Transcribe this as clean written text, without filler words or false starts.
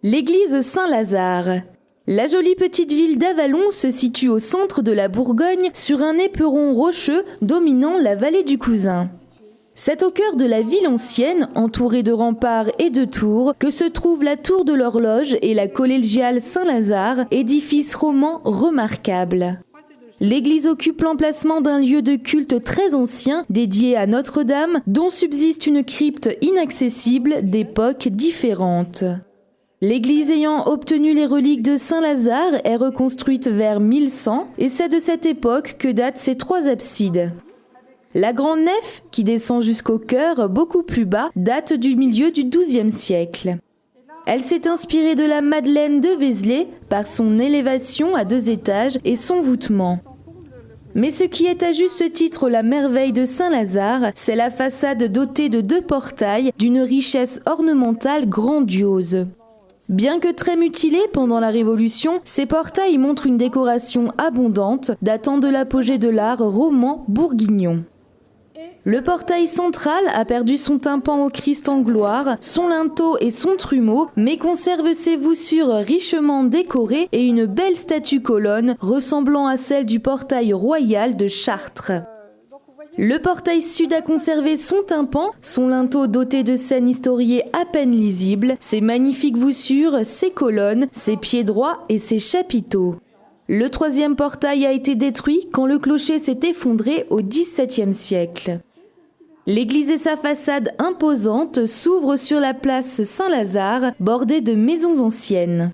L'église Saint-Lazare. La jolie petite ville d'Avallon se situe au centre de la Bourgogne, sur un éperon rocheux dominant la vallée du Cousin. C'est au cœur de la ville ancienne, entourée de remparts et de tours, que se trouve la tour de l'horloge et la collégiale Saint-Lazare, édifice roman remarquable. L'église occupe l'emplacement d'un lieu de culte très ancien, dédié à Notre-Dame, dont subsiste une crypte inaccessible d'époques différentes. L'église ayant obtenu les reliques de Saint-Lazare est reconstruite vers 1100 et c'est de cette époque que datent ses 3 absides. La grande nef, qui descend jusqu'au chœur, beaucoup plus bas, date du milieu du XIIe siècle. Elle s'est inspirée de la Madeleine de Vézelay par son élévation à 2 étages et son voûtement. Mais ce qui est à juste titre la merveille de Saint-Lazare, c'est la façade dotée de 2 portails d'une richesse ornementale grandiose. Bien que très mutilés pendant la Révolution, ces portails montrent une décoration abondante datant de l'apogée de l'art roman bourguignon. Le portail central a perdu son tympan au Christ en gloire, son linteau et son trumeau, mais conserve ses voussures richement décorées et une belle statue colonne ressemblant à celle du portail royal de Chartres. Le portail sud a conservé son tympan, son linteau doté de scènes historiées à peine lisibles, ses magnifiques voussures, ses colonnes, ses pieds droits et ses chapiteaux. Le 3e portail a été détruit quand le clocher s'est effondré au XVIIe siècle. L'église et sa façade imposante s'ouvrent sur la place Saint-Lazare, bordée de maisons anciennes.